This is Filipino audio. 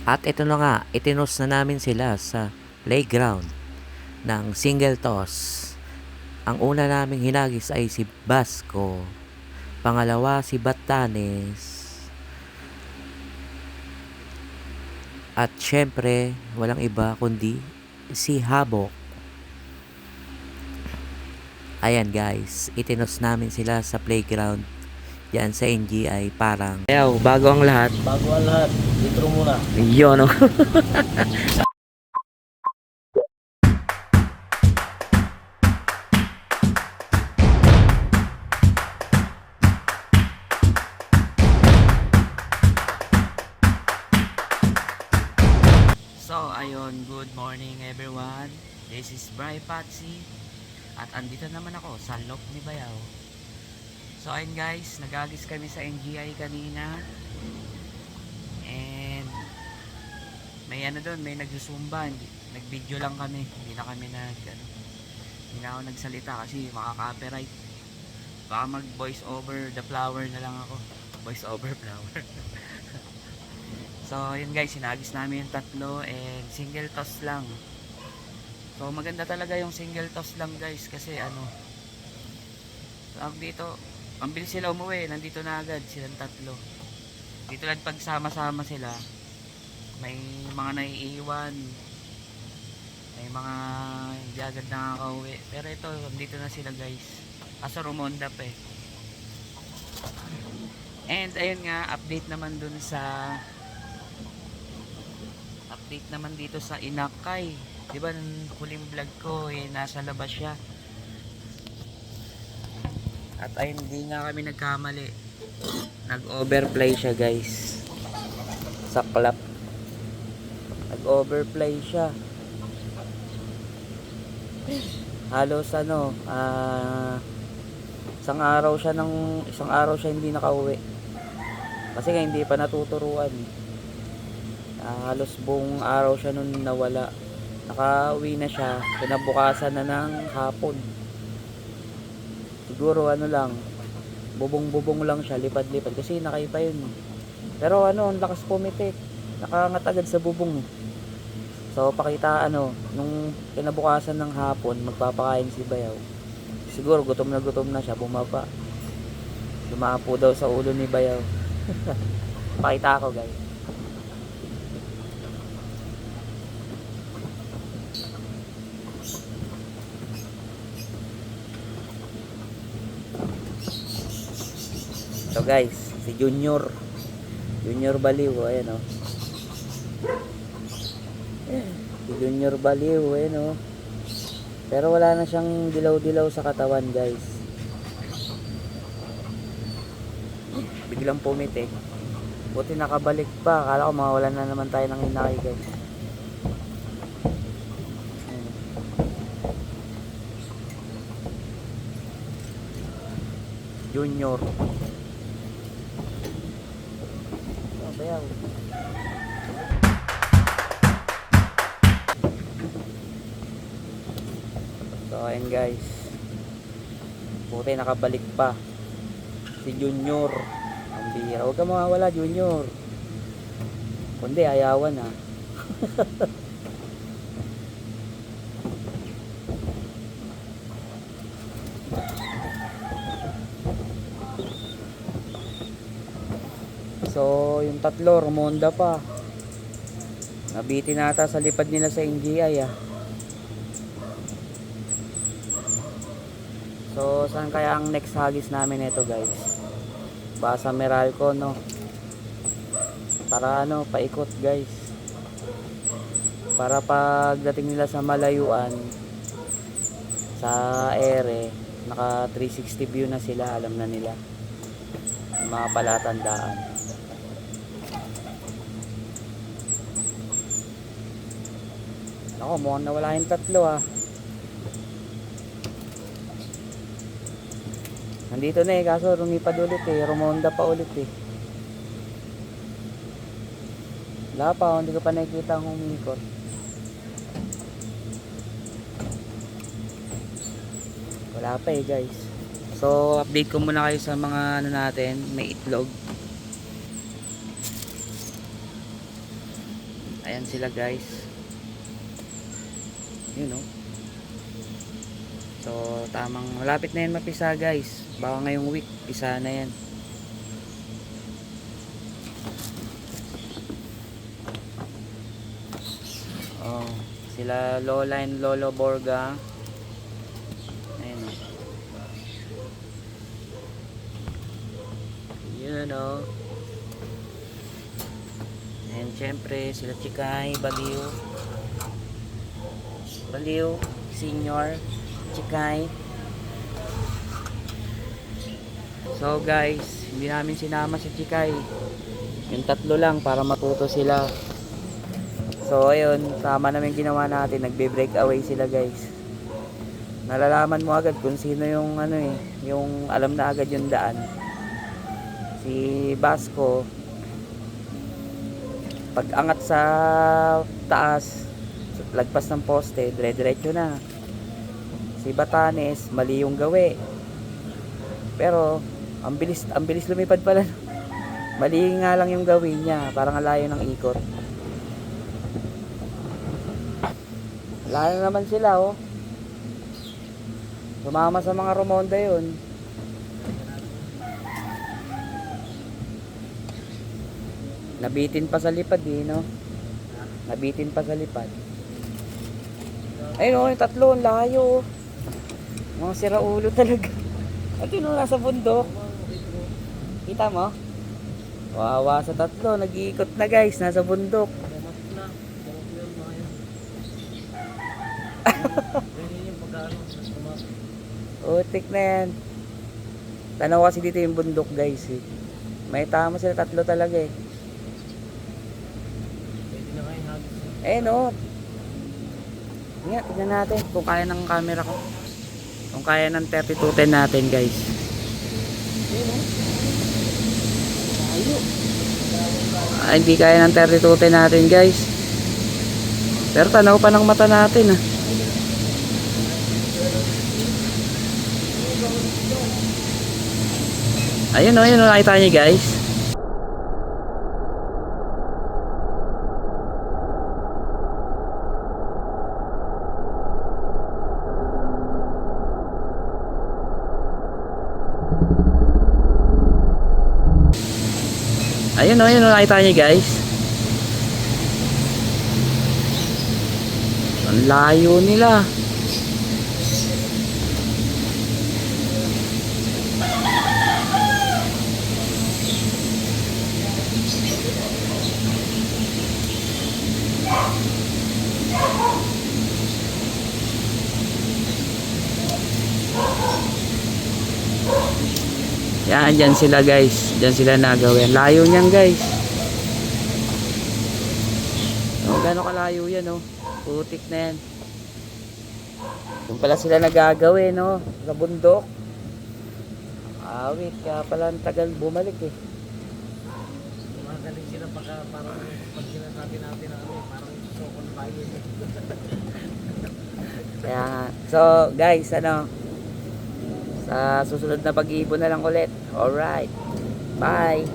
At ito na nga, itinos na namin sila sa playground ng single toss. Ang una naming hinagis ay si Basco, pangalawa si Batanes, at syempre walang iba kundi si Habok. Ayan guys, itinos namin sila sa playground yan sa NGI. Parang ayaw, bago ang lahat. Bago ang lahat, intro muna. Yun, no? So, ayun, good morning everyone. This is Bri Patsy. At andito naman ako sa Lok ni Bayaw. So, ayun guys, nagagis kami sa NGI kanina. And may ano doon, may nagsusumba. Nag-video lang kami. Hindi na kami hindi na ako nagsalita kasi makaka-copyright. Baka mag voice over the flower na lang ako. Voice over flower. So, yun guys, sinagis namin yung tatlo and single toss lang. So, maganda talaga yung single toss lang guys kasi tawag dito, ang bilis sila umuwi, nandito na agad silang tatlo. Dito lang pag sama-sama sila, may mga naiiwan, may mga hindi agad nakakauwi. Pero ito, nandito na sila guys. Kaso rumonda pa eh. And ayun nga, update naman dito sa Inakay. 'Di ba nung huling vlog ko nasa labas siya. At ayun, hindi nga kami nagkamali. Nag-overplay siya, guys. Sa clap. Nag-overplay siya. Halos isang araw siya hindi nakauwi. Kasi nga hindi pa natuturuan. Halos buong araw siya nun nawala. Nakauwi na siya kinabukasan na ng hapon. Siguro bubong-bubong lang siya, lipad-lipad kasi nakay pa yun. Pero ang lakas pumitik, nakangat agad sa bubong. So pakita nung kinabukasan ng hapon magpapakain si Bayaw. Siguro gutom na siya, bumaba. Lumapo daw sa ulo ni Bayaw. Pakita ako guys. So guys, si Junior Baliw, ayan si Junior Baliw, ayan pero wala na siyang dilaw-dilaw sa katawan guys. Biglang pumiti, buti nakabalik pa, akala ko mawalan na naman tayo ng hinakay guys. Junior Bayaw. So ayun guys, buti nakabalik pa si Junior. Ang bihira, huwag ka mawawala Junior, kundi ayawan ha. So yung tatlo rumonda pa, nabitin nata sa lipad nila sa NGI . So saan kaya ang next hagis namin ito guys? Baka sa Meralco para paikot guys, para pagdating nila sa malayuan sa ere, naka 360 view na sila, alam na nila yung mga palatandaan. Ako, mukhang nawala yung tatlo nandito na kaso lumipad ulit rumonda pa ulit wala pa, hindi ko pa nakikita ang umikot. Wala pa guys. So update ko muna kayo sa mga natin, may itlog. Ayan sila guys. Yun oh. So tamang malapit na yan mapisa guys. Baka ngayong week pisa na yan. Oh, sila Lola and Lolo Borga. Ayan oh. Yun oh. And syempre sila Chikay, Baliw, Senior, Chikay. So guys, hindi namin sinama si Chikay. Yung tatlo lang para matuto sila. So ayun, tama namin ginawa natin, nagbe-break away sila guys. Nalalaman mo agad kung sino yung ano eh, yung alam na agad yung daan. Si Basco, pag angat sa taas, lagpas ng poste, dire-diretso na. Si Batanes, mali yung gawi. Pero ang bilis lumipad pala. Mali nga lang yung gawin niya, parang alayo ng ikot. Layo naman sila oh. Sumama sa mga Romonda yun. Nabitin pa sa lipad eh, no? Nabitin pa sa lipad. Ayun oh, yung tatlo, ang layo oh. Mga siraulo talaga. At yun oh, nasa bundok. Kita mo? Wawa sa tatlo, nag-iikot na guys, nasa bundok. Utik na yan. Tanaw kasi dito yung bundok guys eh. May tama sila tatlo talaga eh. Eh no. Nga, tignan natin kung kaya ng camera ko. Kung kaya ng 3210 natin guys. Ay, hindi kaya ng 3210 natin guys. Pero tanaw pa ng mata natin ah. Ayun o, nakita niyo guys. Ayun o, nakita niyo guys. Ang layo nila. Yan, dyan sila guys. Dyan sila nagawin. Layo niyan guys. Oh, gano'ng kalayo yan oh. Putik na yan. Kung pala sila nagagawin no, sa bundok. Wait, kaya pala ang tagal bumalik eh. Magaling sila parang pag sinasabi natin na parang sokon bayan. Kaya nga. So guys, ano, sa susunod na pag-iipon na lang ulit. Alright. Bye.